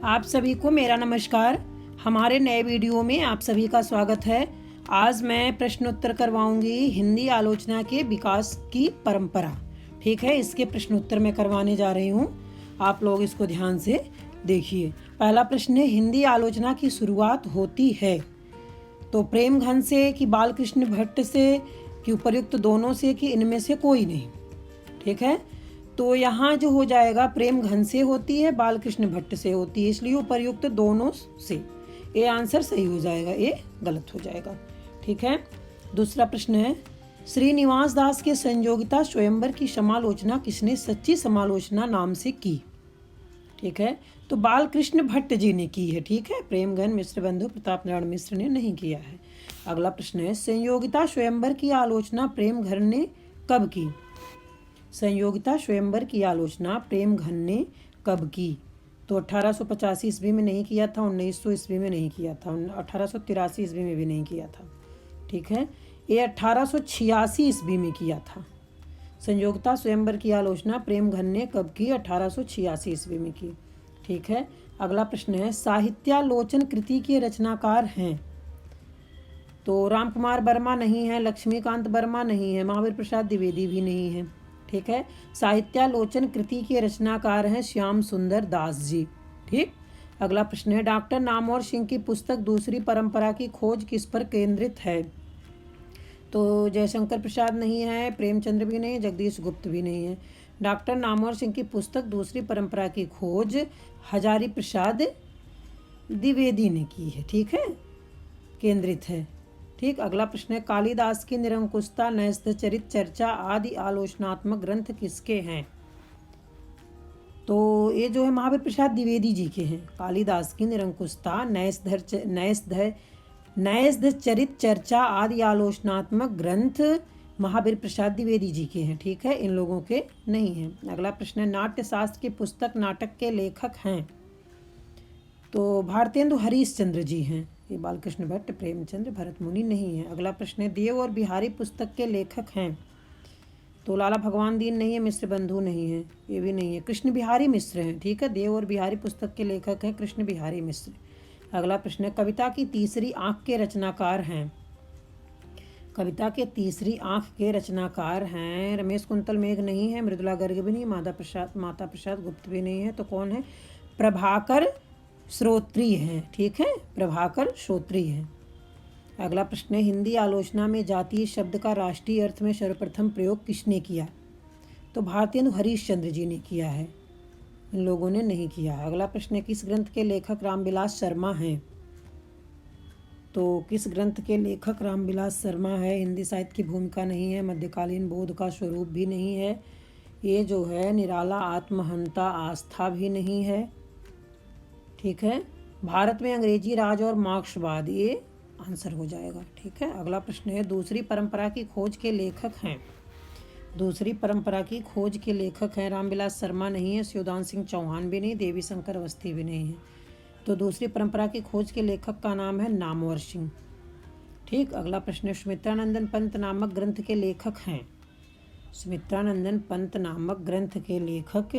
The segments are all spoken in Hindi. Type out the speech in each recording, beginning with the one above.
आप सभी को मेरा नमस्कार। हमारे नए वीडियो में आप सभी का स्वागत है। आज मैं प्रश्नोत्तर करवाऊंगी हिंदी आलोचना के विकास की परंपरा। ठीक है, इसके प्रश्नोत्तर मैं करवाने जा रही हूँ। आप लोग इसको ध्यान से देखिए। पहला प्रश्न है, हिंदी आलोचना की शुरुआत होती है तो प्रेम घन से कि बालकृष्ण भट्ट से कि उपर्युक्त दोनों से कि इनमें से कोई नहीं। ठीक है, तो यहाँ जो हो जाएगा प्रेम घन से होती है, बालकृष्ण भट्ट से होती है, इसलिए उपर्युक्त दोनों से। ये आंसर सही हो जाएगा, ये गलत हो जाएगा। ठीक है, दूसरा प्रश्न है, श्रीनिवास दास के संयोगिता स्वयंवर की समालोचना किसने सच्ची समालोचना नाम से की? ठीक है, तो बालकृष्ण भट्ट जी ने की है। ठीक है, प्रेमघन मिश्र बंधु प्रताप नारायण मिश्र ने नहीं किया है। अगला प्रश्न है, संयोगिता स्वयंवर की आलोचना प्रेमघन ने कब की? संयोगिता स्वयंवर की आलोचना प्रेमघन ने कब की? तो 1885 ईस्वी में नहीं किया था, 1900 ईस्वी में नहीं किया था, 1883 ईस्वी में भी नहीं किया था। ठीक है, ये 1886 ईस्वी में किया था। संयोगिता स्वयंवर की आलोचना प्रेमघन ने कब की? 1886 ईस्वी में की। ठीक है, अगला प्रश्न है, साहित्यालोचन कृति के रचनाकार हैं? तो राम कुमार वर्मा नहीं है, लक्ष्मीकांत वर्मा नहीं है, महावीर प्रसाद द्विवेदी भी नहीं है। ठीक है, साहित्यालोचन कृति के रचनाकार हैं श्याम सुंदर दास जी। ठीक, अगला प्रश्न है, डॉक्टर नामवर सिंह की पुस्तक दूसरी परंपरा की खोज किस पर केंद्रित है? तो जयशंकर प्रसाद नहीं है, प्रेमचंद्र भी नहीं, जगदीश गुप्त भी नहीं है। डॉक्टर नामवर सिंह की पुस्तक दूसरी परंपरा की खोज हजारी प्रसाद द्विवेदी ने की है। ठीक है, केंद्रित है। ठीक, अगला प्रश्न है, कालिदास की निरंकुशता, न्यस्त चरित चर्चा आदि आलोचनात्मक ग्रंथ किसके हैं? तो ये जो है महावीर प्रसाद द्विवेदी जी के हैं। कालिदास की निरंकुशता, न्यस्त चरित चर्चा आदि आलोचनात्मक ग्रंथ महावीर प्रसाद द्विवेदी जी के हैं। ठीक है, इन लोगों के नहीं हैं। अगला प्रश्न है, नाट्य शास्त्र की पुस्तक नाटक के लेखक हैं? तो भारतेंदु हरीशचंद्र जी हैं। ये बालकृष्ण भट्ट, प्रेमचंद्र, भरत मुनि नहीं है। अगला प्रश्न है, देव और बिहारी पुस्तक के लेखक हैं? तो लाला भगवान दीन नहीं है, मिश्र बंधु नहीं है, ये भी नहीं है, कृष्ण बिहारी मिश्र हैं। ठीक है, देव और बिहारी पुस्तक के लेखक हैं कृष्ण बिहारी मिश्र। अगला प्रश्न है, कविता की तीसरी आंख के रचनाकार हैं? कविता के तीसरी आंख के रचनाकार हैं रमेश कुंतल मेघ नहीं है, मृदुला गर्ग भी नहीं, माता प्रसाद गुप्त भी नहीं है। तो कौन है? प्रभाकर श्रोत्री हैं। ठीक है, प्रभाकर श्रोत्री हैं। अगला प्रश्न है, हिंदी आलोचना में जातीय शब्द का राष्ट्रीय अर्थ में सर्वप्रथम प्रयोग किसने किया? तो भारतेंदु हरीशचंद्र जी ने किया है, इन लोगों ने नहीं किया है। अगला प्रश्न है, किस ग्रंथ के लेखक रामविलास शर्मा हैं? तो किस ग्रंथ के लेखक रामविलास शर्मा है? हिंदी साहित्य की भूमिका नहीं है, मध्यकालीन बोध का स्वरूप भी नहीं है, ये जो है निराला आत्महंता आस्था भी नहीं है। ठीक है, भारत में अंग्रेजी राज और मार्क्सवाद, ये आंसर हो जाएगा। ठीक है, अगला प्रश्न है, दूसरी परंपरा की खोज के लेखक हैं? दूसरी परंपरा की खोज के लेखक हैं रामविलास शर्मा नहीं है, शिवदान सिंह चौहान भी नहीं, देवी शंकर अवस्थी भी नहीं है। तो दूसरी परंपरा की खोज के लेखक का नाम है नामवर सिंह। ठीक, अगला प्रश्न है, सुमित्रानंदन पंत नामक ग्रंथ के लेखक हैं? सुमित्रानंदन पंत नामक ग्रंथ के लेखक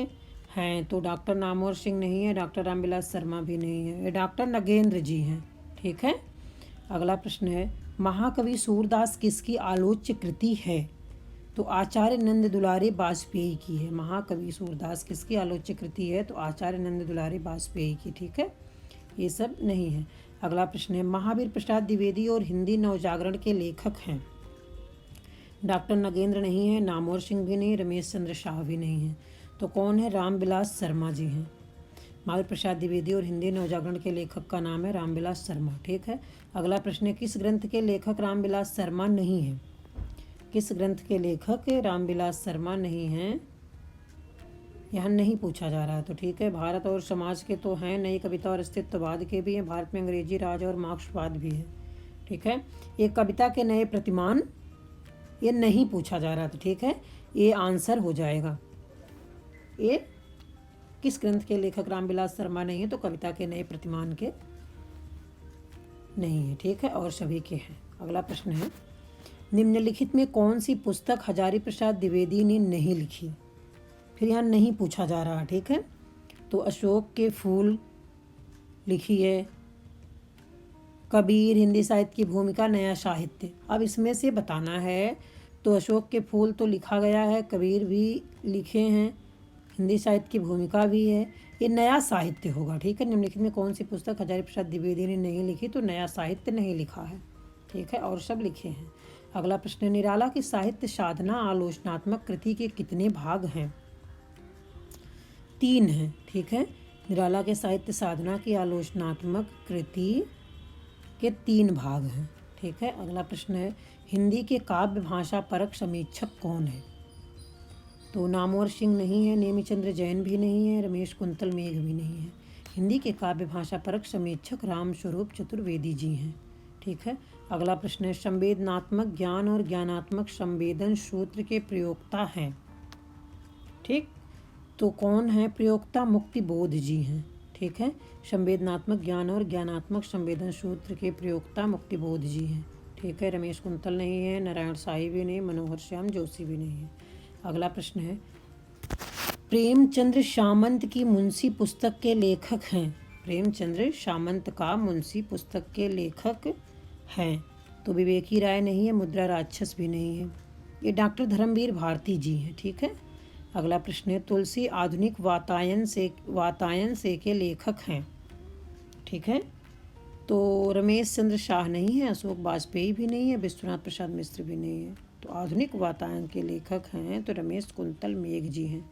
हैं? तो डॉक्टर नामवर सिंह नहीं है, डॉक्टर रामविलास शर्मा भी नहीं है, ये डॉक्टर नगेंद्र जी हैं। ठीक है, अगला प्रश्न है, महाकवि सूरदास किसकी आलोच्य कृति है? तो आचार्य नंद दुलारे वाजपेयी की है। महाकवि सूरदास किसकी आलोच्य कृति है? तो आचार्य नंद दुलारे वाजपेयी की। ठीक है, ये सब नहीं है। अगला प्रश्न है, महावीर प्रसाद द्विवेदी और हिंदी नवजागरण के लेखक हैं? डॉक्टर नगेंद्र नहीं है, नामवर सिंह भी नहीं, रमेश चंद्र शाह भी नहीं है। तो कौन है? रामविलास शर्मा जी हैं। महावीर प्रसाद द्विवेदी और हिंदी नवजागरण के लेखक का नाम है रामविलास शर्मा। ठीक है, अगला प्रश्न है, किस ग्रंथ के लेखक रामविलास शर्मा नहीं है? किस ग्रंथ के लेखक रामविलास शर्मा नहीं हैं? यहाँ नहीं पूछा जा रहा है। तो ठीक है, भारत और समाज के तो हैं, नई कविता और अस्तित्ववाद के भी हैं, भारत में अंग्रेजी राज और मार्क्सवाद भी है। ठीक है, ये कविता के नए प्रतिमान, ये नहीं पूछा जा रहा था। ठीक है, ये आंसर हो जाएगा। ये किस ग्रंथ के लेखक रामविलास शर्मा नहीं है? तो कविता के नए प्रतिमान के नहीं है। ठीक है, और सभी के हैं। अगला प्रश्न है, निम्नलिखित में कौन सी पुस्तक हजारी प्रसाद द्विवेदी ने नहीं लिखी? फिर यहाँ नहीं पूछा जा रहा। ठीक है, तो अशोक के फूल, लिखी है। कबीर, हिंदी साहित्य की भूमिका, नया साहित्य। अब इसमें से बताना है। तो अशोक के फूल तो लिखा गया है, कबीर भी लिखे हैं, हिंदी साहित्य की भूमिका भी है, ये नया साहित्य होगा। ठीक है, निम्नलिखित में कौन सी पुस्तक हजारी प्रसाद द्विवेदी ने नहीं लिखी? तो नया साहित्य नहीं लिखा है। ठीक है, और सब लिखे हैं। अगला प्रश्न है, निराला की साहित्य साधना आलोचनात्मक कृति के कितने भाग हैं? 3 हैं। ठीक है, निराला के साहित्य साधना की आलोचनात्मक कृति के 3 भाग हैं। ठीक है, अगला प्रश्न है, हिंदी के काव्य भाषा परक समीक्षक कौन है? तो नामवर सिंह नहीं है, नेमीचंद्र जैन भी नहीं है, रमेश कुंतल मेघ भी नहीं है। हिंदी के काव्य भाषा परक समीक्षक रामस्वरूप चतुर्वेदी जी हैं। ठीक है, अगला प्रश्न है, संवेदनात्मक ज्ञान और ज्ञानात्मक संवेदन सूत्र के प्रयोक्ता हैं? ठीक, तो कौन है प्रयोक्ता? मुक्तिबोध जी हैं। ठीक है, संवेदनात्मक ज्ञान और ज्ञानात्मक संवेदन सूत्र के प्रयोक्ता मुक्तिबोध जी हैं। ठीक है, रमेश कुंतल नहीं है, नारायण साई भी नहीं, मनोहर श्याम जोशी भी नहीं है। अगला प्रश्न है, प्रेमचंद्र सामंत की मुंशी पुस्तक के लेखक हैं? प्रेमचंद्र सामंत का मुंशी पुस्तक के लेखक हैं? तो विवेकी राय नहीं है, मुद्रा राक्षस भी नहीं है, ये डॉक्टर धर्मवीर भारती जी हैं। ठीक है, अगला प्रश्न है, तुलसी आधुनिक वातायन से के लेखक हैं? ठीक है, तो रमेश चंद्र शाह नहीं है, अशोक वाजपेयी भी नहीं है, विश्वनाथ प्रसाद मिश्र भी नहीं है। तो आधुनिक वातायन के लेखक हैं तो रमेश कुंतल मेघ जी हैं।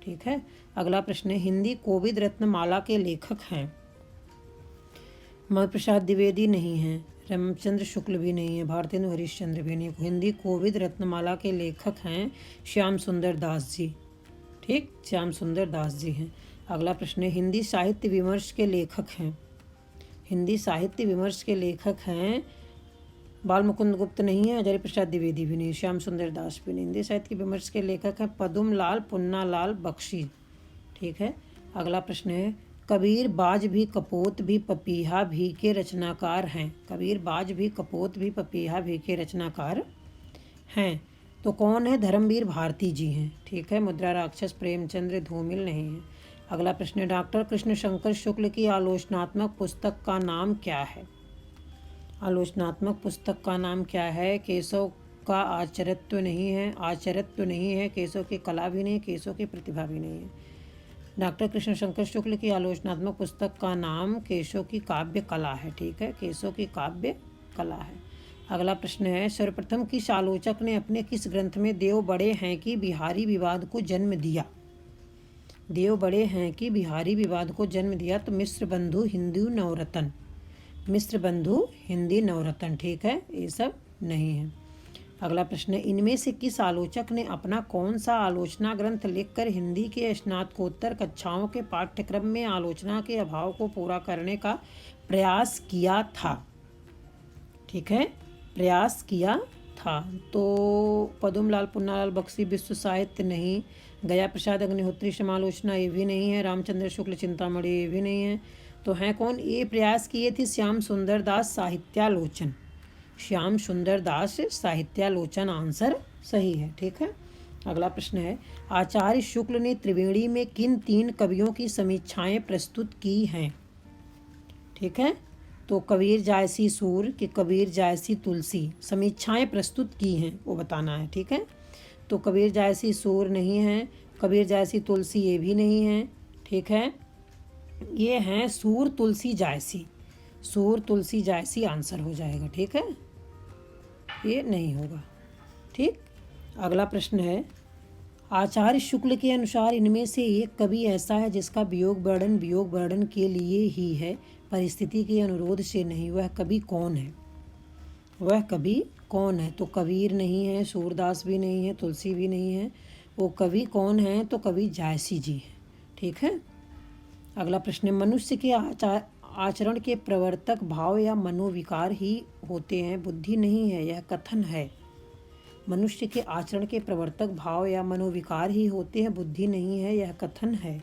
ठीक है, अगला प्रश्न है, हिंदी कोविद रत्नमाला के लेखक हैं? मधु प्रसाद द्विवेदी नहीं है, रामचंद्र शुक्ल भी नहीं है, भारतेंदु हरिश्चंद्र भी नहीं है। हिंदी कोविद रत्नमाला के लेखक हैं श्याम सुंदर दास जी। ठीक, श्याम सुंदर दास जी हैं। अगला प्रश्न है, हिंदी साहित्य विमर्श के लेखक हैं? हिंदी साहित्य विमर्श के लेखक हैं बाल मुकुंद गुप्त नहीं है, हजारी प्रसाद द्विवेदी भी नहीं, श्याम सुंदर दास भी नहीं। हिंदी साहित्य के विमर्श के लेखक हैं पदुम लाल पुन्नालाल बख्शी। ठीक है, अगला प्रश्न है, कबीर बाज भी कपोत भी पपीहा भी के रचनाकार हैं? कबीर बाज भी कपोत भी पपीहा भी के रचनाकार हैं? तो कौन है? धर्मवीर भारती जी हैं। ठीक है, मुद्रा राक्षस प्रेमचंद्र धूमिल नहीं है। अगला प्रश्न है, डॉक्टर कृष्ण शंकर शुक्ल की आलोचनात्मक पुस्तक का नाम क्या है? आलोचनात्मक पुस्तक का नाम क्या है? केशव का आचरित्व नहीं है, केशव की कला भी नहीं, केशव की प्रतिभा भी नहीं है। डॉक्टर कृष्ण शंकर शुक्ल की आलोचनात्मक पुस्तक का नाम केशव की काव्य कला है। ठीक है, केशव की काव्य कला है। अगला प्रश्न है, सर्वप्रथम किस आलोचक ने अपने किस ग्रंथ में देव बड़े हैं कि बिहारी विवाद को जन्म दिया? देव बड़े हैं कि बिहारी विवाद को जन्म दिया? तो मिश्र बंधु हिंदू नवरत्न, मिश्र बंधु हिंदी नवरत्न। ठीक है, ये सब नहीं है। अगला प्रश्न है, इनमें से किस आलोचक ने अपना कौन सा आलोचना ग्रंथ लिखकर हिंदी के स्नातकोत्तर कक्षाओं के पाठ्यक्रम में आलोचना के अभाव को पूरा करने का प्रयास किया था? ठीक है, प्रयास किया था। तो पदुमलाल पुन्नालाल बख्शी विश्व साहित्य नहीं, गया प्रसाद अग्निहोत्री समालोचना ये भी नहीं है, रामचंद्र शुक्ल चिंतामणि ये भी नहीं है। तो हैं कौन? ये प्रयास किए थे श्याम सुंदर दास साहित्यालोचन, श्याम सुंदर दास साहित्यालोचन आंसर सही है। ठीक है, अगला प्रश्न है, आचार्य शुक्ल ने त्रिवेणी में किन 3 कवियों की समीक्षाएं प्रस्तुत की हैं? ठीक है, तो कबीर जायसी सूर कि कबीर जायसी तुलसी समीक्षाएं प्रस्तुत की हैं वो बताना है। ठीक है, तो कबीर जायसी सूर नहीं है, कबीर जायसी तुलसी ये भी नहीं है। ठीक है, ये हैं सूर तुलसी जायसी, सूर तुलसी जायसी आंसर हो जाएगा। ठीक है, ये नहीं होगा। ठीक, अगला प्रश्न है, आचार्य शुक्ल के अनुसार इनमें से एक कवि ऐसा है जिसका वियोग वर्णन के लिए ही है, परिस्थिति के अनुरोध से नहीं। वह कवि कौन है? वह कवि कौन है? तो कबीर नहीं है, सूरदास भी नहीं है, तुलसी भी नहीं है। वो कवि कौन है? तो कवि जायसी जी है। ठीक है, अगला प्रश्न है, मनुष्य के आचरण के प्रवर्तक भाव या मनोविकार ही होते हैं, बुद्धि नहीं है, यह कथन है। मनुष्य के आचरण के प्रवर्तक भाव या मनोविकार ही होते हैं, बुद्धि नहीं है, यह कथन है।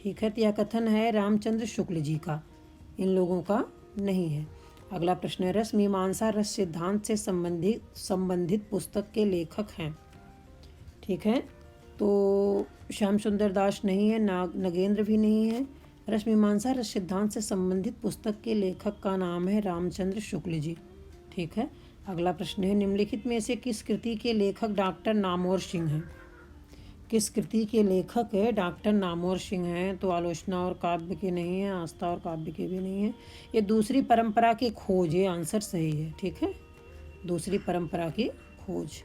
ठीक है, तो यह कथन है रामचंद्र शुक्ल जी का, इन लोगों का नहीं है। अगला प्रश्न है, रस मीमांसा रस सिद्धांत से संबंधित पुस्तक के लेखक हैं? ठीक है, तो श्याम सुंदर दास नहीं है, नगेंद्र भी नहीं है, रस मीमांसा रस सिद्धांत से संबंधित पुस्तक के लेखक का नाम है रामचंद्र शुक्ल जी। ठीक है। अगला प्रश्न है, निम्नलिखित में से किस कृति के लेखक डॉक्टर नामोर सिंह हैं? किस कृति के लेखक है डॉक्टर नामोर सिंह हैं? तो आलोचना और काव्य के नहीं है, आस्था और काव्य के भी नहीं है। ये दूसरी परंपरा की खोज, ये आंसर सही है। ठीक है, दूसरी परंपरा की खोज।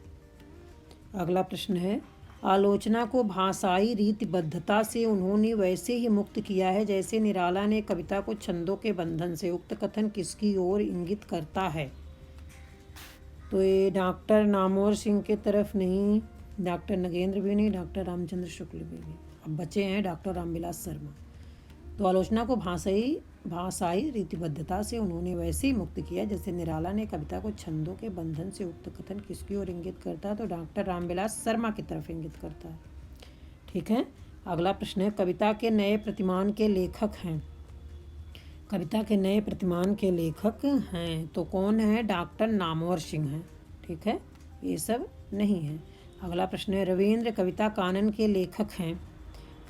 अगला प्रश्न है, आलोचना को भाषाई रीतिबद्धता से उन्होंने वैसे ही मुक्त किया है जैसे निराला ने कविता को छंदों के बंधन से। उक्त कथन किसकी ओर इंगित करता है? तो ये डॉक्टर नामोर सिंह के तरफ नहीं, डॉक्टर नगेंद्र भी नहीं, डॉक्टर रामचंद्र शुक्ल भी नहीं। अब बचे हैं डॉक्टर रामविलास शर्मा। तो आलोचना को भाषाई रीतिबद्धता से उन्होंने वैसे ही मुक्त किया जैसे निराला ने कविता को छंदों के बंधन से। उक्त कथन किसकी ओर इंगित करता है? तो डॉक्टर रामविलास शर्मा की तरफ इंगित करता है। ठीक है। अगला प्रश्न है, कविता के नए प्रतिमान के लेखक हैं? कविता के नए प्रतिमान के लेखक हैं तो कौन है? डॉक्टर नामवर सिंह हैं। ठीक है, ये सब नहीं है। अगला प्रश्न है, रविंद्र कविता कानन के लेखक हैं?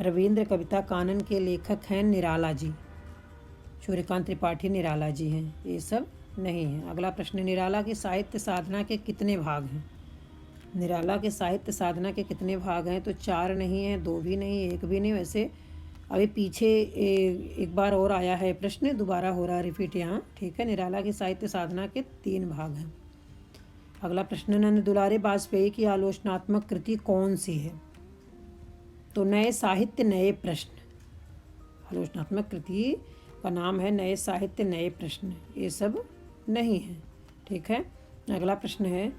रविंद्र कविता कानन के लेखक हैं निराला जी। सूर्यकांत त्रिपाठी निराला जी हैं। ये सब नहीं है। अगला प्रश्न, निराला की साहित्य साधना के कितने भाग हैं? निराला के साहित्य साधना के कितने भाग हैं? तो 4 नहीं है, 2 भी नहीं, 1 भी नहीं। वैसे अभी पीछे एक बार और आया है प्रश्न, दोबारा हो रहा है रिपीट यहाँ। ठीक है, निराला की साहित्य साधना के 3 भाग हैं। अगला प्रश्न, नंद दुलारे बाजपेयी की आलोचनात्मक कृति कौन सी है? तो नए साहित्य नए प्रश्न। आलोचनात्मक कृति का नाम है नए साहित्य नए प्रश्न। ये सब नहीं है। ठीक है। अगला प्रश्न है,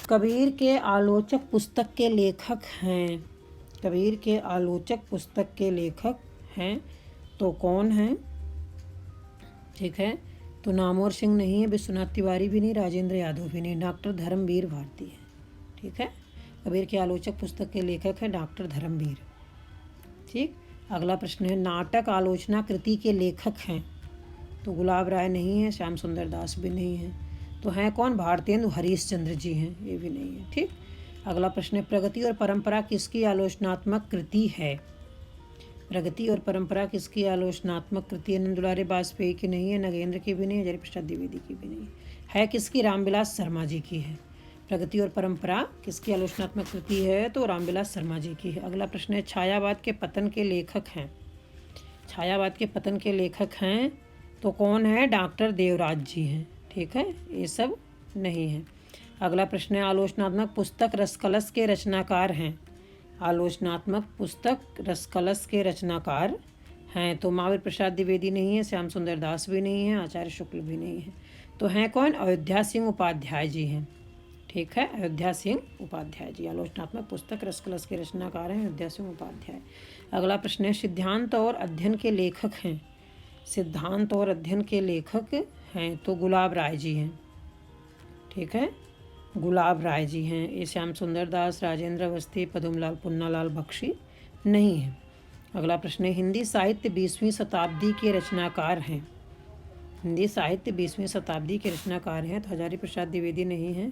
कबीर के आलोचक पुस्तक के लेखक हैं? कबीर के आलोचक पुस्तक के लेखक हैं तो कौन हैं? ठीक है, तो नामोर सिंह नहीं है, विश्वनाथ तिवारी भी नहीं, राजेंद्र यादव भी नहीं, डॉक्टर धर्मवीर भारती है। ठीक है, कबीर के आलोचक पुस्तक के लेखक हैं डॉक्टर धर्मवीर। ठीक। अगला प्रश्न है, नाटक आलोचना कृति के लेखक हैं? तो गुलाब राय नहीं है, श्याम सुंदर दास भी नहीं है। तो हैं कौन? भारतेंदु हरीशचंद्र जी हैं। ये भी नहीं है। ठीक। अगला प्रश्न है, प्रगति और परंपरा किसकी आलोचनात्मक कृति है? प्रगति और परंपरा किसकी आलोचनात्मक कृति है? नंद दुलारे बाजपेयी की नहीं है, नगेंद्र की भी नहीं, हजारी प्रसाद द्विवेदी की भी नहीं है। किसकी? रामविलास शर्मा जी की है। प्रगति और परंपरा किसकी आलोचनात्मक कृति है? तो रामविलास शर्मा जी की है। अगला प्रश्न है, छायावाद के पतन के लेखक हैं? छायावाद के पतन के लेखक हैं तो कौन है? डॉक्टर देवराज जी हैं। ठीक है, ये सब नहीं है। अगला प्रश्न है, आलोचनात्मक पुस्तक रसकलश के रचनाकार हैं? आलोचनात्मक पुस्तक रसकलश के रचनाकार हैं तो महावीर प्रसाद द्विवेदी नहीं है, श्याम सुंदर दास भी नहीं है, आचार्य शुक्ल भी नहीं है। तो हैं कौन? अयोध्या सिंह उपाध्याय जी हैं। ठीक है, अयोध्या सिंह उपाध्याय जी आलोचनात्मक पुस्तक रसकलश के रचनाकार हैं, अयोध्या सिंह उपाध्याय। अगला प्रश्न है, सिद्धांत और अध्ययन के लेखक हैं? सिद्धांत और अध्ययन के लेखक हैं तो गुलाब राय जी हैं। ठीक है, गुलाब राय जी हैं। ये श्याम सुंदर दास, राजेंद्र अवस्थी, पदमलाल पुन्नालाल बख्शी नहीं है। अगला प्रश्न है, हिंदी साहित्य 20वीं शताब्दी के रचनाकार हैं? हिंदी साहित्य 20वीं शताब्दी के रचनाकार हैं तो हजारी प्रसाद द्विवेदी नहीं है,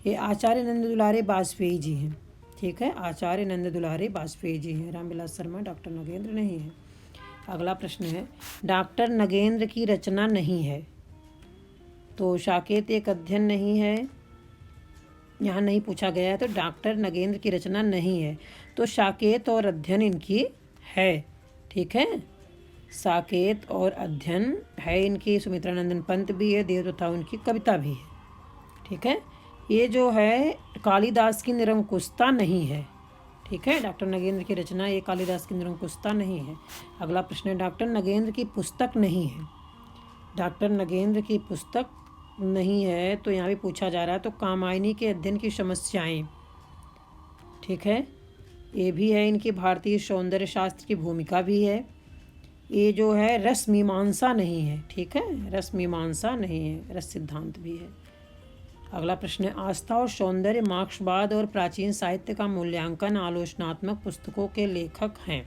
ये आचार्य नंद दुलारे बाजपेयी जी हैं। ठीक है, आचार्य नंद दुलारे बाजपेयी जी हैं। रामविलास शर्मा, डॉक्टर नगेंद्र नहीं है। अगला प्रश्न है, डॉक्टर नगेंद्र की रचना नहीं है तो साकेत एक अध्ययन नहीं है, यहाँ नहीं पूछा गया है। तो डॉक्टर नगेंद्र की रचना नहीं है तो साकेत और अध्ययन इनकी है। ठीक है, साकेत और अध्ययन है इनकी। सुमित्रा नंदन पंत भी है, देवदत्ता उनकी कविता भी है। ठीक है, ये जो है कालिदास की निरंकुशता नहीं है। ठीक है, डॉक्टर नगेंद्र की रचना ये कालिदास की निरंकुशता नहीं है। अगला प्रश्न है, डॉक्टर नगेंद्र की पुस्तक नहीं है? डॉक्टर नगेंद्र की पुस्तक नहीं है तो यहाँ भी पूछा जा रहा है तो कामायनी के अध्ययन की समस्याएं। ठीक है, ये भी है इनकी। भारतीय सौंदर्य शास्त्र की भूमिका भी है। ये जो है रस मीमांसा नहीं है। ठीक है, रस मीमांसा नहीं है, रस सिद्धांत भी है। अगला प्रश्न है, आस्था और सौंदर्य मार्क्सवाद और प्राचीन साहित्य का मूल्यांकन आलोचनात्मक पुस्तकों के लेखक हैं?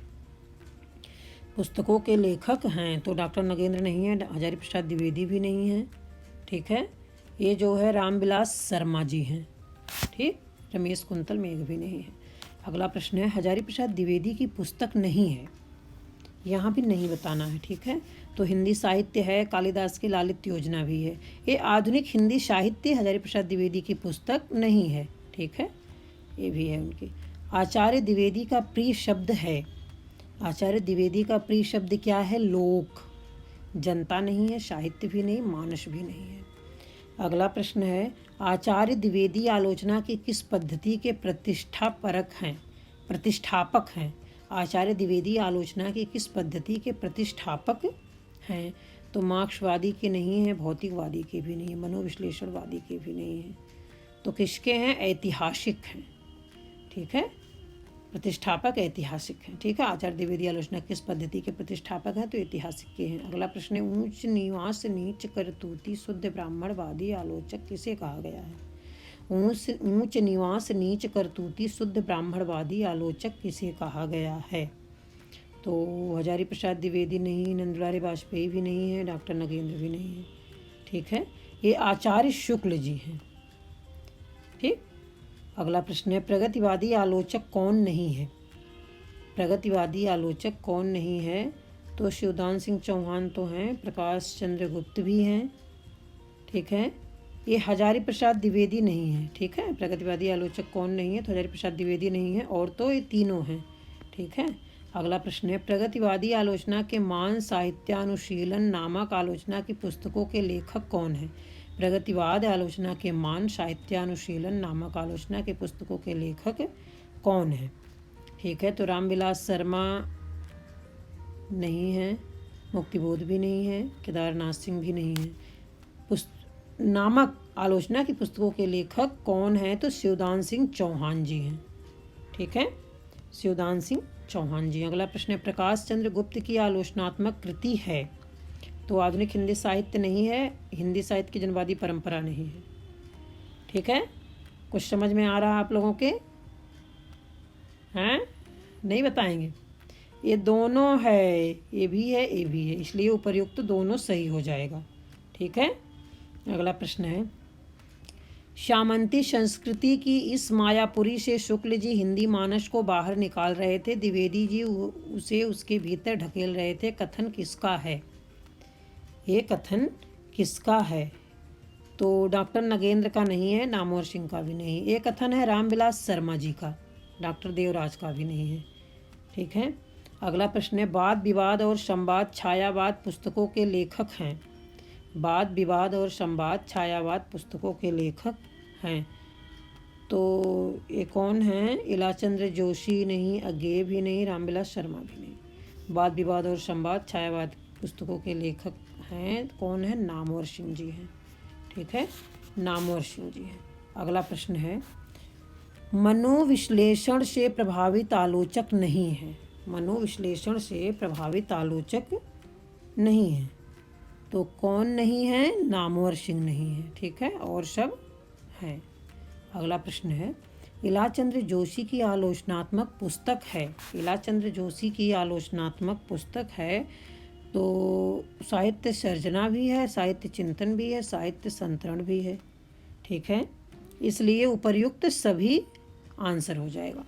पुस्तकों के लेखक हैं तो डॉक्टर नगेंद्र नहीं है, हजारी प्रसाद द्विवेदी भी नहीं है। ठीक है, ये जो है रामविलास शर्मा जी हैं। ठीक, रमेश कुंतल मेघ भी नहीं है। अगला प्रश्न है, हजारी प्रसाद द्विवेदी की पुस्तक नहीं है यहाँ भी नहीं बताना है, ठीक है। तो हिंदी साहित्य है, कालिदास की लालित्य योजना भी है। ये आधुनिक हिंदी साहित्य हजारी प्रसाद द्विवेदी की पुस्तक नहीं है, ठीक है, ये भी है उनकी। आचार्य द्विवेदी का प्रिय शब्द है, आचार्य द्विवेदी का प्रिय शब्द क्या है? लोक। जनता नहीं है, साहित्य भी नहीं, मानस भी नहीं है। अगला प्रश्न है, आचार्य द्विवेदी आलोचना की किस पद्धति के प्रतिष्ठापक हैं? आचार्य द्विवेदी आलोचना की किस पद्धति के प्रतिष्ठापक हैं? तो मार्क्सवादी के नहीं है, भौतिकवादी के भी नहीं है, मनोविश्लेषणवादी के भी नहीं है। तो किसके हैं? ऐतिहासिक हैं, ठीक है। प्रतिष्ठापक ऐतिहासिक हैं, ठीक है। आचार्य द्विवेदी आलोचना किस पद्धति के प्रतिष्ठापक हैं? तो ऐतिहासिक के हैं। अगला प्रश्न है, ऊंच निवास नीच करतूती शुद्ध ब्राह्मणवादी आलोचक किसे कहा गया है? ऊंच निवास नीच करतूती शुद्ध ब्राह्मणवादी आलोचक किसे कहा गया है? तो हजारी प्रसाद द्विवेदी नहीं, नंदलाल वाजपेयी भी नहीं है, डॉक्टर नगेंद्र भी नहीं है, ठीक है। ये आचार्य शुक्ल जी हैं, ठीक। अगला प्रश्न है, प्रगतिवादी आलोचक कौन नहीं है? प्रगतिवादी आलोचक कौन नहीं है? तो शिवदान सिंह चौहान तो हैं, प्रकाश चंद्र गुप्त भी हैं, ठीक है। ये हजारी प्रसाद द्विवेदी नहीं है, ठीक है। प्रगतिवादी आलोचक कौन नहीं है? तो हजारी प्रसाद द्विवेदी नहीं है, और तो ये तीनों हैं, ठीक है। अगला प्रश्न है, प्रगतिवादी आलोचना के मान साहित्यानुशीलन नामक आलोचना की पुस्तकों के लेखक कौन है? प्रगतिवाद आलोचना के मान साहित्यानुशीलन नामक आलोचना के पुस्तकों के लेखक कौन है? ठीक है। तो रामविलास शर्मा नहीं है, मुक्तिबोध भी नहीं है, केदारनाथ सिंह भी नहीं है। नामक आलोचना की पुस्तकों के लेखक कौन है? तो शिवदान सिंह चौहान जी हैं, ठीक है, शिवदान सिंह चौहान जी। अगला प्रश्न है, प्रकाश चंद्र गुप्त की आलोचनात्मक कृति है? तो आधुनिक हिंदी साहित्य नहीं है, हिंदी साहित्य की जनवादी परंपरा नहीं है, ठीक है। कुछ समझ में आ रहा है आप लोगों के? हैं? नहीं बताएंगे? ये दोनों है, ये भी है, ये भी है, इसलिए उपर्युक्त दोनों सही हो जाएगा, ठीक है। अगला प्रश्न है, सामंती संस्कृति की इस मायापुरी से शुक्ल जी हिंदी मानस को बाहर निकाल रहे थे, द्विवेदी जी उसे उसके भीतर ढकेल रहे थे, कथन किसका है? ये कथन किसका है? तो डॉक्टर नगेंद्र का नहीं है, नामवर सिंह का भी नहीं। ये कथन है रामविलास शर्मा जी का, डॉक्टर देवराज का भी नहीं है, ठीक है। अगला प्रश्न है, वाद विवाद और संवाद छायावाद पुस्तकों के लेखक हैं? वाद विवाद और संवाद छायावाद पुस्तकों के लेखक हैं। तो ये कौन हैं? इलाचंद्र जोशी नहीं, अज्ञे भी नहीं, रामविलास शर्मा भी नहीं। वाद विवाद और संवाद छायावाद पुस्तकों के लेखक हैं, कौन है? नामवर सिंह जी हैं, ठीक है, नामवर सिंह जी हैं। अगला प्रश्न है, मनोविश्लेषण से प्रभावित आलोचक नहीं है? मनोविश्लेषण से प्रभावित आलोचक नहीं है, तो कौन नहीं है? नामवर सिंह नहीं है, ठीक है, और सब हैं। अगला प्रश्न है, इलाचंद्र जोशी की आलोचनात्मक पुस्तक है? इलाचंद्र जोशी की आलोचनात्मक पुस्तक है, तो साहित्य सर्जना भी है, साहित्य चिंतन भी है, साहित्य संतरण भी है, ठीक है, इसलिए उपर्युक्त सभी आंसर हो जाएगा।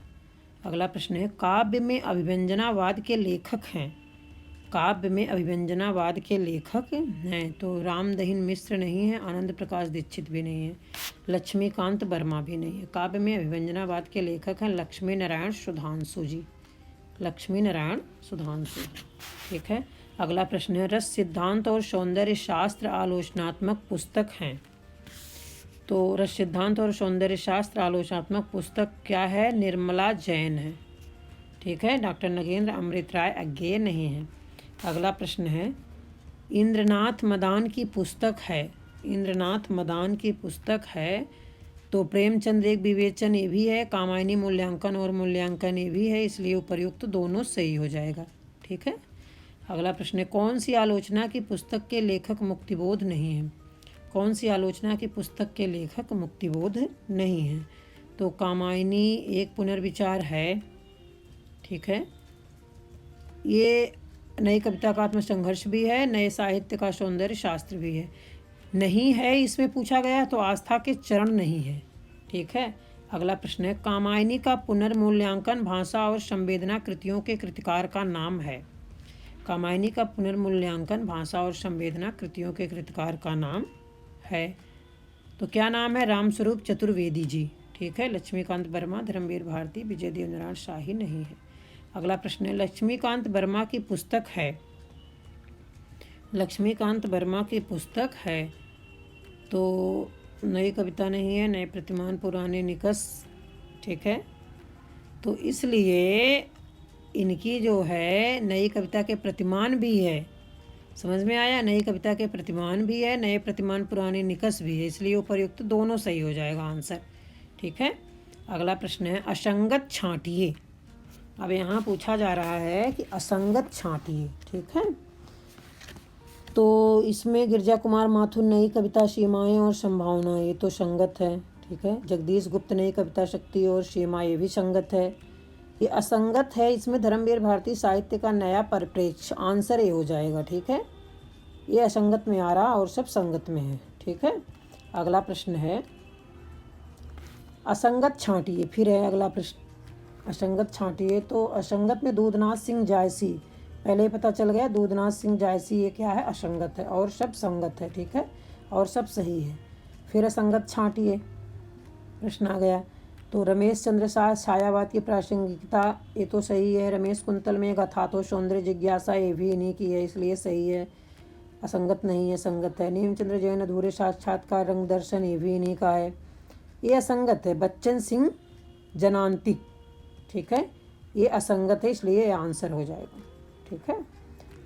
अगला प्रश्न है, काव्य में अभिव्यंजनावाद के लेखक हैं? काव्य में अभिव्यंजनावाद के लेखक हैं, तो रामदहिन मिश्र नहीं है, आनंद प्रकाश दीक्षित भी नहीं है, लक्ष्मीकांत वर्मा भी नहीं है। काव्य में अभिव्यंजनावाद के लेखक हैं लक्ष्मी नारायण सुधांशु जी, लक्ष्मी नारायण सुधांशु, ठीक है। अगला प्रश्न है, रस सिद्धांत और सौंदर्य शास्त्र आलोचनात्मक पुस्तक हैं? तो रस सिद्धांत और सौंदर्य शास्त्र आलोचनात्मक पुस्तक क्या है? निर्मला जैन है, ठीक है, डॉक्टर नगेंद्र अमृत राय अज्ञेय नहीं है। अगला प्रश्न है, इंद्रनाथ मदान की पुस्तक है? इंद्रनाथ मदान की पुस्तक है, तो प्रेमचंद्र एक विवेचन ये भी है, कामायनी मूल्यांकन और मूल्यांकन ये भी है, इसलिए उपर्युक्त दोनों सही हो जाएगा, ठीक है। अगला प्रश्न है, कौन सी आलोचना की पुस्तक के लेखक मुक्तिबोध नहीं है? कौन सी आलोचना की पुस्तक के लेखक मुक्तिबोध नहीं है? तो कामायनी एक पुनर्विचार है, ठीक है, ये नई कविता का आत्मसंघर्ष भी है, नए साहित्य का सौंदर्य शास्त्र भी है। नहीं है इसमें पूछा गया, तो आस्था के चरण नहीं है, ठीक है। अगला प्रश्न है, कामायनी का पुनर्मूल्यांकन भाषा और संवेदना कृतियों के कृतिकार का नाम है? कामायनी का पुनर्मूल्यांकन भाषा और संवेदना कृतियों के कृतकार का नाम है। तो क्या नाम है? रामस्वरूप चतुर्वेदी जी। ठीक है। लक्ष्मीकांत वर्मा, धर्मवीर भारती, विजय देवनारायण शाही नहीं है। अगला प्रश्न है, लक्ष्मीकांत वर्मा की पुस्तक है, लक्ष्मीकांत वर्मा की पुस्तक है तो नई कविता नहीं है, नए प्रतिमान, पुराने निकष। ठीक है। तो इसलिए इनकी जो है नई कविता के प्रतिमान भी है। समझ में आया? नई कविता के प्रतिमान भी है, नए प्रतिमान पुराने निकष भी है, इसलिए उपर्युक्त दोनों सही हो जाएगा आंसर। ठीक है। अगला प्रश्न है, असंगत छांटिए। अब यहाँ पूछा जा रहा है कि असंगत छांटिए। ठीक है। तो इसमें गिरजा कुमार माथुर नई कविता सीमाएं और संभावना, ये तो संगत है। ठीक है। जगदीश गुप्त नई कविता शक्ति और सीमा, ये भी संगत है। ये असंगत है, इसमें धर्मवीर भारती साहित्य का नया परिप्रेक्ष्य, आंसर ये हो जाएगा। ठीक है। ये असंगत में आ रहा और सब संगत में है। ठीक है। अगला प्रश्न है, असंगत छांटिए। फिर है अगला प्रश्न, असंगत छांटिए। तो असंगत में दूधनाथ सिंह जायसी, पहले ही पता चल गया दूधनाथ सिंह जायसी ये क्या है? असंगत है, और सब संगत है। ठीक है। और सब सही है। फिर असंगत छांटिए प्रश्न आ गया। तो रमेश चंद्र शाह छायावाद की प्रासंगिकता, ये तो सही है। रमेश कुंतल में गथा तो सौंदर्य जिज्ञासा, ये भी इन्हीं की है, इसलिए सही है। असंगत नहीं है, संगत है। नीमचंद्र जैन अधूरे साक्षात्कार रंग दर्शन, ये भी इन्हीं का है। ये असंगत है। बच्चन सिंह जनांतिक, ठीक है, ये असंगत है, इसलिए ये आंसर हो जाएगा। ठीक है।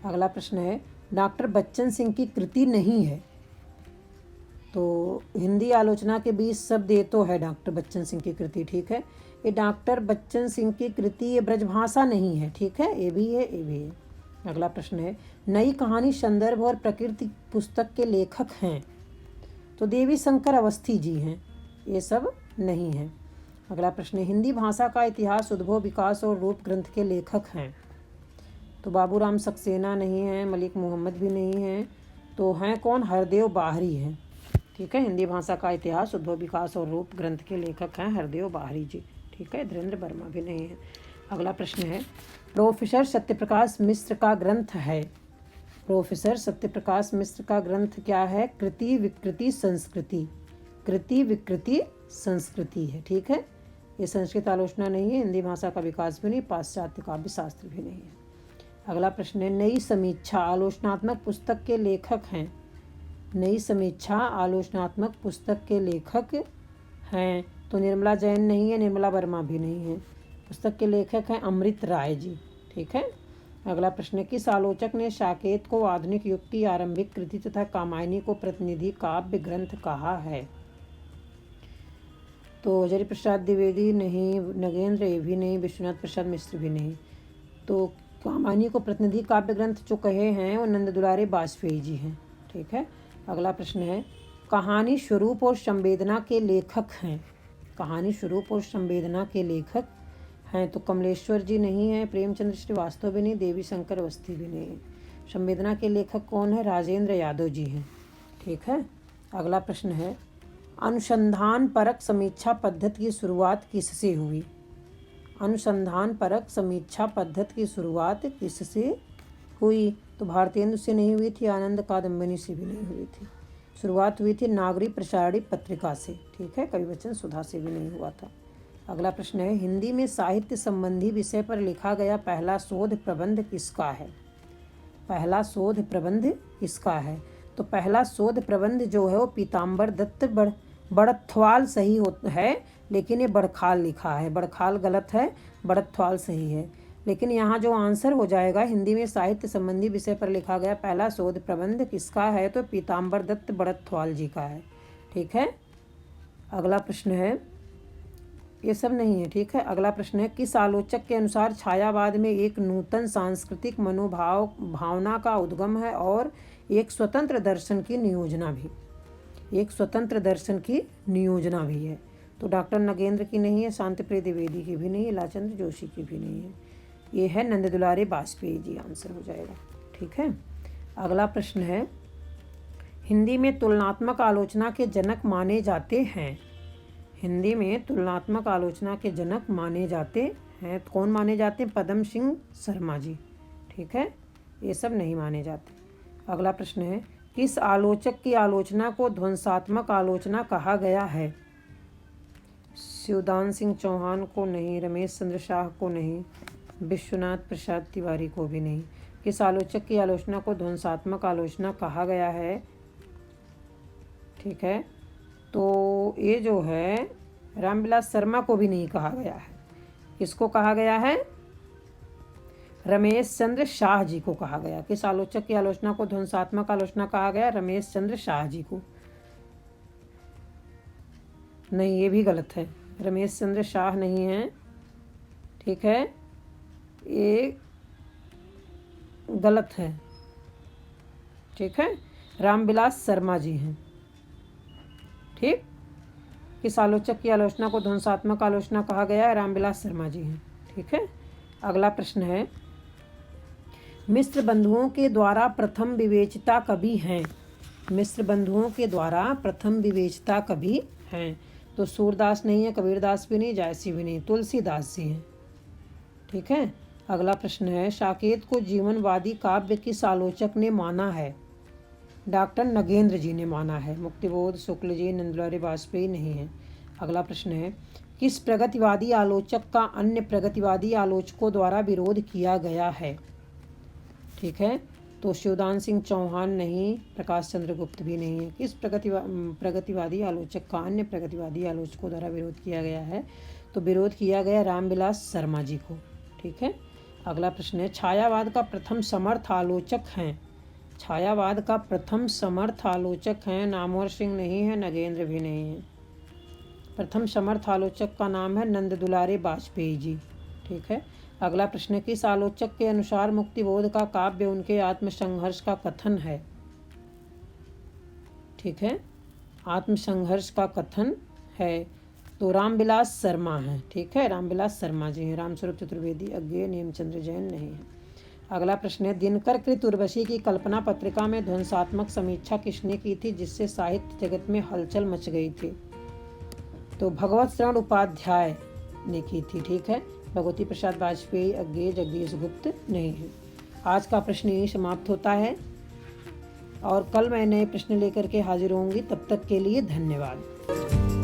अगला प्रश्न है, डॉक्टर बच्चन सिंह की कृति नहीं है। तो हिंदी आलोचना के 20 शब्द ये तो है डॉक्टर बच्चन सिंह की कृति। ठीक है। ये डॉक्टर बच्चन सिंह की कृति ये ब्रजभाषा नहीं है। ठीक है। ये भी है, ये भी है। अगला प्रश्न है, नई कहानी संदर्भ और प्रकृति पुस्तक के लेखक हैं। तो देवी शंकर अवस्थी जी हैं, ये सब नहीं है। अगला प्रश्न है, हिंदी भाषा का इतिहास, उद्भव, विकास और रूप ग्रंथ के लेखक हैं। तो बाबूराम सक्सेना नहीं है, मलिक मोहम्मद भी नहीं है। तो हैं कौन? हरदेव बाहरी हैं। ठीक है। हिंदी भाषा का इतिहास, उद्भव, विकास और रूप ग्रंथ के लेखक हैं हरदेव बाहरी जी। ठीक है। धीरेन्द्र वर्मा भी नहीं है। अगला प्रश्न है, प्रोफेसर सत्यप्रकाश मिश्र का ग्रंथ है। प्रोफेसर सत्यप्रकाश मिश्र का ग्रंथ क्या है? कृति विकृति संस्कृति। कृति विकृति संस्कृति है। ठीक है। ये संस्कृत आलोचना नहीं है, हिंदी भाषा का विकास भी नहीं, पाश्चात्य काव्य शास्त्र भी नहीं है। अगला प्रश्न है, नई समीक्षा आलोचनात्मक पुस्तक के लेखक हैं। नई समीक्षा आलोचनात्मक पुस्तक के लेखक हैं। तो निर्मला जैन नहीं है, निर्मला वर्मा भी नहीं है। पुस्तक के लेखक हैं अमृत राय जी। ठीक है। अगला प्रश्न है, किस आलोचक ने साकेत को आधुनिक युग की आरंभिक कृति तथा कामायनी को प्रतिनिधि काव्य ग्रंथ कहा है? तो हजारी प्रसाद द्विवेदी नहीं, नगेंद्र ये भी नहीं, विश्वनाथ प्रसाद मिश्र भी नहीं। तो कामायनी को प्रतिनिधि काव्य ग्रंथ जो कहे हैं वो नंद दुलारे बाजपेयी जी हैं। ठीक है। अगला प्रश्न है, कहानी स्वरूप और संवेदना के लेखक हैं। कहानी स्वरूप और संवेदना के लेखक हैं। तो कमलेश्वर जी नहीं है, प्रेमचंद्र श्रीवास्तव भी नहीं, देवी शंकर अवस्थी भी नहीं है। संवेदना के लेखक कौन है? राजेंद्र यादव जी हैं। ठीक है। अगला प्रश्न है, अनुसंधान परक समीक्षा पद्धति की शुरुआत किससे हुई? अनुसंधान परक समीक्षा पद्धति की शुरुआत किससे हुई? तो भारतेंदु से नहीं हुई थी, आनंद कादम्बिनी से भी नहीं हुई थी। शुरुआत हुई थी नागरी प्रसारणी पत्रिका से। ठीक है। कवि वचन सुधा से भी नहीं हुआ था। अगला प्रश्न है, हिंदी में साहित्य संबंधी विषय पर लिखा गया पहला शोध प्रबंध किसका है? पहला शोध प्रबंध किसका है? तो पहला शोध प्रबंध जो है वो पीताम्बर दत्त बड़थवाल सही है, लेकिन ये बड़खाल लिखा है। बड़खाल गलत है, बड़थवाल सही है। लेकिन यहाँ जो आंसर हो जाएगा, हिंदी में साहित्य संबंधी विषय पर लिखा गया पहला शोध प्रबंध किसका है? तो पीताम्बर दत्त बड़थवाल जी का है। ठीक है। अगला प्रश्न है, ये सब नहीं है। ठीक है। अगला प्रश्न है, किस आलोचक के अनुसार छायावाद में एक नूतन सांस्कृतिक भावना का उद्गम है और एक स्वतंत्र दर्शन की नियोजना भी? एक स्वतंत्र दर्शन की नियोजना भी है। तो डॉक्टर नगेंद्र की नहीं है, शांतिप्रिय द्विवेदी की भी नहीं है, लालचंद्र जोशी की भी नहीं है। ये है नंद दुलारे बाजपेयी जी, आंसर हो जाएगा। ठीक है। अगला प्रश्न है, हिंदी में तुलनात्मक आलोचना के जनक माने जाते हैं। हिंदी में तुलनात्मक आलोचना के जनक माने जाते हैं। कौन माने जाते हैं? पदम सिंह शर्मा जी। ठीक है। ये सब नहीं माने जाते। अगला प्रश्न है, किस आलोचक की आलोचना को ध्वंसात्मक आलोचना कहा गया है? शिवदान सिंह चौहान को नहीं, रमेश चंद्र शाह को नहीं, विश्वनाथ प्रसाद तिवारी को भी नहीं। किस आलोचक की आलोचना को ध्वंसात्मक आलोचना कहा गया है? ठीक है, तो ये जो है रामविलास शर्मा को भी नहीं कहा गया है। किसको कहा गया है? रमेश चंद्र शाह जी को कहा गया। किस आलोचक की आलोचना को ध्वंसात्मक आलोचना कहा गया? रमेश चंद्र शाह जी को। नहीं, ये भी गलत है, रमेश चंद्र शाह नहीं है। ठीक है, ये गलत है। ठीक है, रामविलास शर्मा जी हैं। ठीक, किस आलोचक की आलोचना को ध्वंसात्मक आलोचना कहा गया है? रामविलास शर्मा जी हैं। ठीक है, अगला प्रश्न है, मिस्र बंधुओं के द्वारा प्रथम विवेचिता कवि हैं? मिस्र बंधुओं के द्वारा प्रथम विवेचिता कवि हैं? तो सूरदास नहीं है, कबीरदास भी नहीं, जायसी भी नहीं, तुलसीदास जी हैं। ठीक है, अगला प्रश्न है, साकेत को जीवनवादी काव्य किस आलोचक ने माना है? डॉक्टर नगेंद्र जी ने माना है। मुक्तिबोध, शुक्ल जी, नंदलारी वाजपेयी नहीं है। अगला प्रश्न है, किस प्रगतिवादी आलोचक का अन्य प्रगतिवादी आलोचकों द्वारा विरोध किया गया है? ठीक है, तो शिवदान सिंह चौहान नहीं, प्रकाश चंद्र गुप्त भी नहीं है। किस प्रगतिवादी आलोचक का अन्य प्रगतिवादी आलोचकों द्वारा विरोध किया गया है? तो विरोध किया गया रामविलास शर्मा जी को। ठीक है, अगला प्रश्न है, छायावाद का प्रथम समर्थ आलोचक हैं? छायावाद का प्रथम समर्थ आलोचक हैं? नामवर सिंह नहीं है, नगेंद्र भी नहीं है। प्रथम समर्थ आलोचक का नाम है नंद दुलारे वाजपेयी जी। ठीक है, अगला प्रश्न है, किस आलोचक के अनुसार मुक्तिबोध का काव्य उनके आत्मसंघर्ष का कथन है? ठीक है, आत्मसंघर्ष का कथन है, तो रामविलास शर्मा है। ठीक है, रामविलास शर्मा जी हैं। रामस्वरूप चतुर्वेदी, अज्ञेय, नेमचंद्र जैन नहीं है। अगला प्रश्न है, दिनकर कृत उर्वशी की कल्पना पत्रिका में ध्वंसात्मक समीक्षा किसने की थी जिससे साहित्य जगत में हलचल मच गई थी? तो भगवत शरण उपाध्याय ने की थी। ठीक है, भगवती प्रसाद वाजपेयी, अज्ञेय, जगदीश गुप्त नहीं है। आज का प्रश्न यही समाप्त होता है और कल मैं नए प्रश्न लेकर के हाजिर होंगी। तब तक के लिए धन्यवाद।